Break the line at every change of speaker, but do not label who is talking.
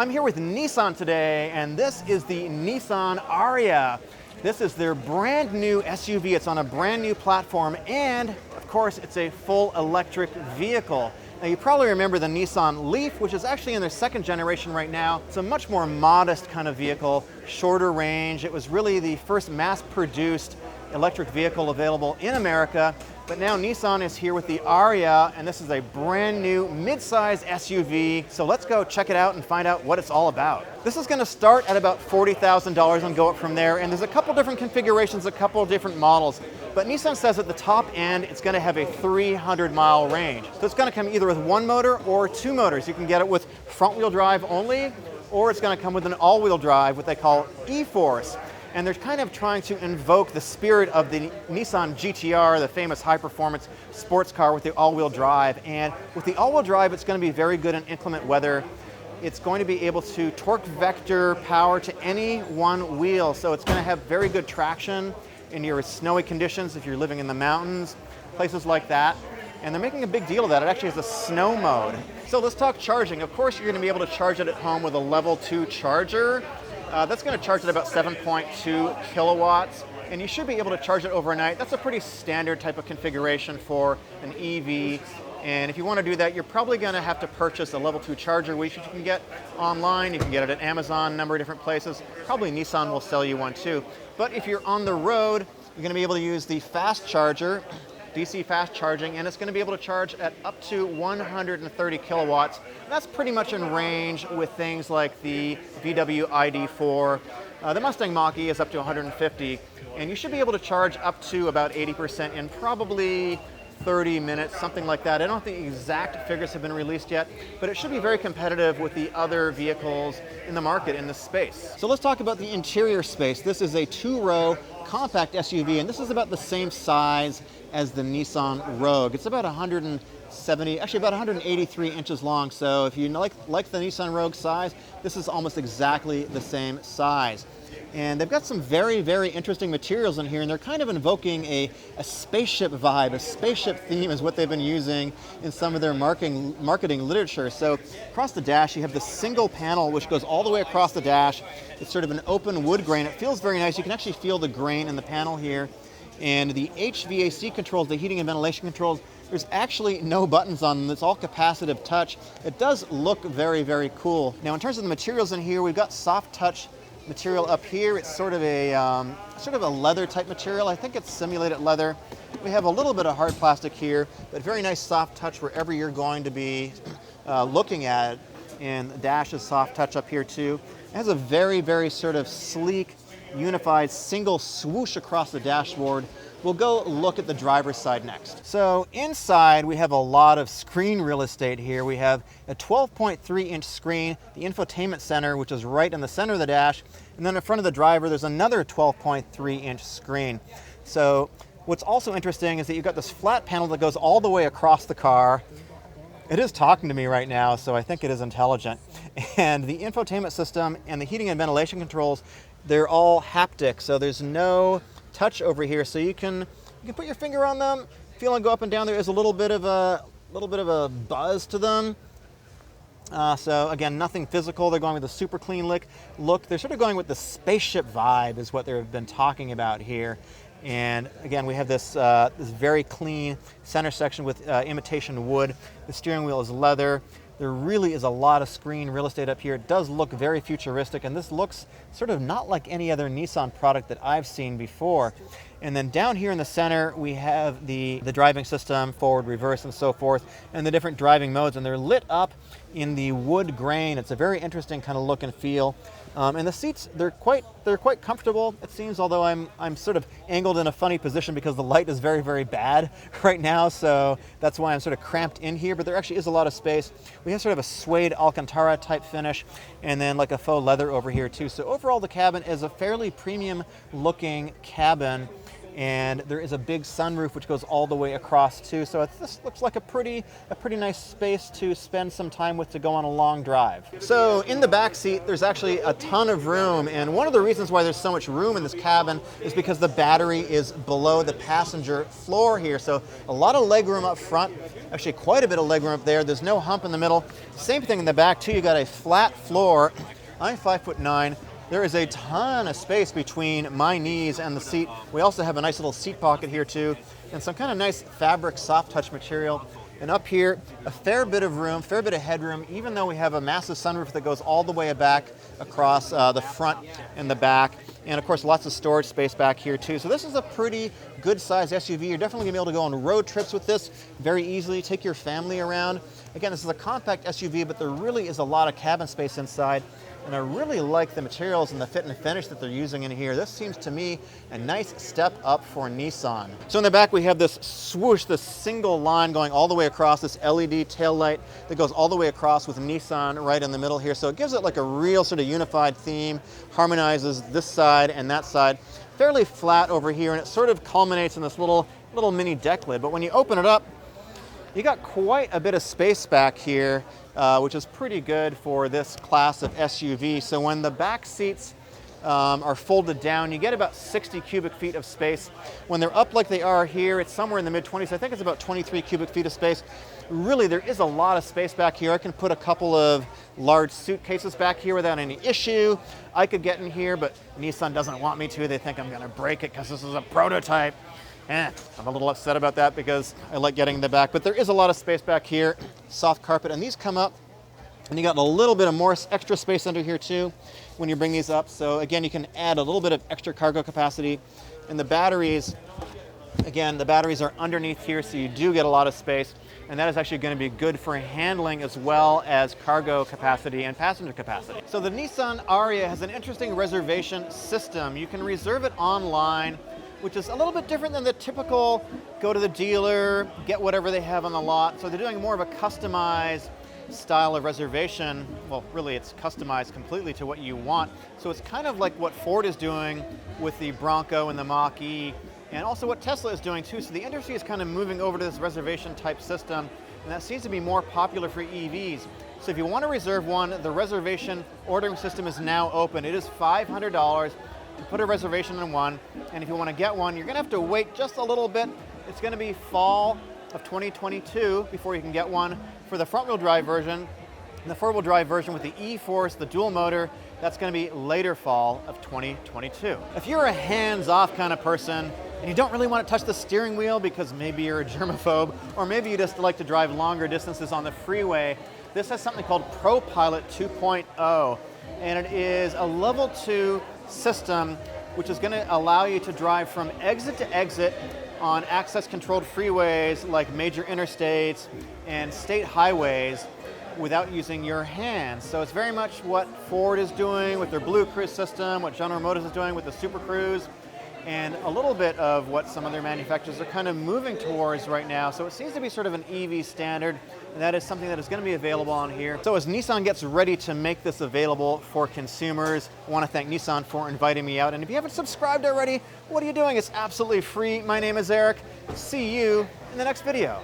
I'm here with Nissan today, and this is the Nissan Ariya. This is their brand new SUV. It's on a brand new platform, and of course, it's a full electric vehicle. Now, you probably remember the Nissan Leaf, which is actually in their second generation right now. It's a much more modest kind of vehicle, shorter range. It was really the first mass-produced electric vehicle available in America. But now Nissan is here with the Ariya, and this is a brand new mid-size SUV. So let's go check it out and find out what it's all about. This is going to start at about $40,000 and go up from there. And there's a couple different configurations, a couple different models. But Nissan says at the top end, it's going to have a 300-mile range. So it's going to come either with one motor or two motors. You can get it with front-wheel drive only, or it's going to come with an all-wheel drive, what they call e-Force. And they're kind of trying to invoke the spirit of the Nissan GTR, the famous high-performance sports car with the all-wheel drive. And with the all-wheel drive, it's going to be very good in inclement weather. It's going to be able to torque vector power to any one wheel. So it's going to have very good traction in your snowy conditions if you're living in the mountains, places like that. And they're making a big deal of that. It actually has a snow mode. So let's talk charging. Of course, you're going to be able to charge it at home with a level 2 charger. That's going to charge at about 7.2 kilowatts, and you should be able to charge it overnight. That's a pretty standard type of configuration for an EV, and if you want to do that, you're probably going to have to purchase a level 2 charger, which you can get online. You can get it at Amazon, a number of different places. Probably Nissan will sell you one too. But if you're on the road, you're going to be able to use the fast charger, DC fast charging, and it's going to be able to charge at up to 130 kilowatts. That's pretty much in range with things like the VW ID4. The Mustang Mach-E is up to 150, and you should be able to charge up to about 80% in probably 30 minutes, something like that. I don't think the exact figures have been released yet, but it should be very competitive with the other vehicles in the market in this space. So let's talk about the interior space. This is a 2-row compact SUV, and this is about the same size as the Nissan Rogue. It's about 170, actually about 183 inches long. So if you like the Nissan Rogue size, this is almost exactly the same size. And they've got some very, very interesting materials in here, and they're kind of invoking a spaceship vibe. A spaceship theme is what they've been using in some of their marketing literature. So across the dash, you have the single panel, which goes all the way across the dash. It's sort of an open wood grain. It feels very nice. You can actually feel the grain in the panel here. And the HVAC controls, the heating and ventilation controls, there's actually no buttons on them. It's all capacitive touch. It does look very, very cool. Now, in terms of the materials in here, we've got soft touch material up here. It's sort of a leather type material. I think it's simulated leather. We have a little bit of hard plastic here, but very nice soft touch wherever you're going to be looking at it. And the dash is soft touch up here too. It has a very, very sort of sleek, unified single swoosh across the dashboard. We'll go look at the driver's side next. So inside, we have a lot of screen real estate here. We have a 12.3-inch screen, the infotainment center, which is right in the center of the dash. And then in front of the driver, there's another 12.3-inch screen. So what's also interesting is that you've got this flat panel that goes all the way across the car. It is talking to me right now, so I think it is intelligent. And the infotainment system and the heating and ventilation controls, they're all haptic, so there's no touch over here. So you can put your finger on them, feel them go up and down. There is a little bit of a buzz to them. So again, nothing physical. They're going with a super clean look. They're sort of going with the spaceship vibe is what they've been talking about here. And again, we have this very clean center section with imitation wood. The steering wheel is leather. There really is a lot of screen real estate up here. It does look very futuristic, and this looks sort of not like any other Nissan product that I've seen before. And then down here in the center, we have the driving system, forward, reverse, and so forth, and the different driving modes, and they're lit up in the wood grain. It's a very interesting kind of look and feel. And the seats, they're quite comfortable, it seems, although I'm sort of angled in a funny position because the light is very, very bad right now, so that's why I'm sort of cramped in here, but there actually is a lot of space. We have sort of a suede Alcantara type finish, and then like a faux leather over here too. So overall, the cabin is a fairly premium looking cabin. And there is a big sunroof which goes all the way across too. So this looks like a pretty nice space to spend some time with to go on a long drive. So in the back seat, there's actually a ton of room. And one of the reasons why there's so much room in this cabin is because the battery is below the passenger floor here. So a lot of leg room up front, actually quite a bit of leg room up there. There's no hump in the middle. Same thing in the back too. You got a flat floor. I'm 5'9". There is a ton of space between my knees and the seat. We also have a nice little seat pocket here too, and some kind of nice fabric soft touch material. And up here, a fair bit of room, fair bit of headroom, even though we have a massive sunroof that goes all the way back across the front and the back. And of course, lots of storage space back here too. So this is a pretty good size SUV. You're definitely gonna be able to go on road trips with this very easily, take your family around. Again, this is a compact SUV, but there really is a lot of cabin space inside. And I really like the materials and the fit and finish that they're using in here. This seems to me a nice step up for Nissan. So in the back we have this swoosh, this single line going all the way across, this LED taillight that goes all the way across with Nissan right in the middle here. So it gives it like a real sort of unified theme, harmonizes this side and that side. Fairly flat over here, and it sort of culminates in this little mini deck lid. But when you open it up, you got quite a bit of space back here, which is pretty good for this class of SUV. So when the back seats are folded down, you get about 60 cubic feet of space. When they're up like they are here, it's somewhere in the mid-20s. I think it's about 23 cubic feet of space. Really, there is a lot of space back here. I can put a couple of large suitcases back here without any issue. I could get in here, but Nissan doesn't want me to. They think I'm gonna break it because this is a prototype. I'm a little upset about that because I like getting in the back, but there is a lot of space back here, soft carpet, and these come up, and you got a little bit of more extra space under here too when you bring these up. So again, you can add a little bit of extra cargo capacity. And the batteries, again, the batteries are underneath here, so you do get a lot of space, and that is actually going to be good for handling as well as cargo capacity and passenger capacity. So the Nissan Ariya has an interesting reservation system. You can reserve it online, which is a little bit different than the typical go to the dealer, get whatever they have on the lot. So they're doing more of a customized style of reservation. Well, really it's customized completely to what you want. So it's kind of like what Ford is doing with the Bronco and the Mach-E, and also what Tesla is doing too. So the industry is kind of moving over to this reservation type system, and that seems to be more popular for EVs. So if you want to reserve one, the reservation ordering system is now open. It is $500 to put a reservation in one, and if you want to get one, you're going to have to wait just a little bit. It's going to be fall of 2022 before you can get one for the front-wheel drive version. And the four-wheel drive version with the E-Force, the dual motor, that's going to be later fall of 2022. If you're a hands-off kind of person and you don't really want to touch the steering wheel because maybe you're a germaphobe, or maybe you just like to drive longer distances on the freeway, this has something called ProPilot 2.0, and it is a level 2 system which is going to allow you to drive from exit to exit on access-controlled freeways like major interstates and state highways without using your hands. So it's very much what Ford is doing with their Blue Cruise system, what General Motors is doing with the Super Cruise, and a little bit of what some other manufacturers are kind of moving towards right now. So it seems to be sort of an EV standard, and that is something that is going to be available on here. So as Nissan gets ready to make this available for consumers, I want to thank Nissan for inviting me out. And if you haven't subscribed already, what are you doing? It's absolutely free. My name is Eric. See you in the next video.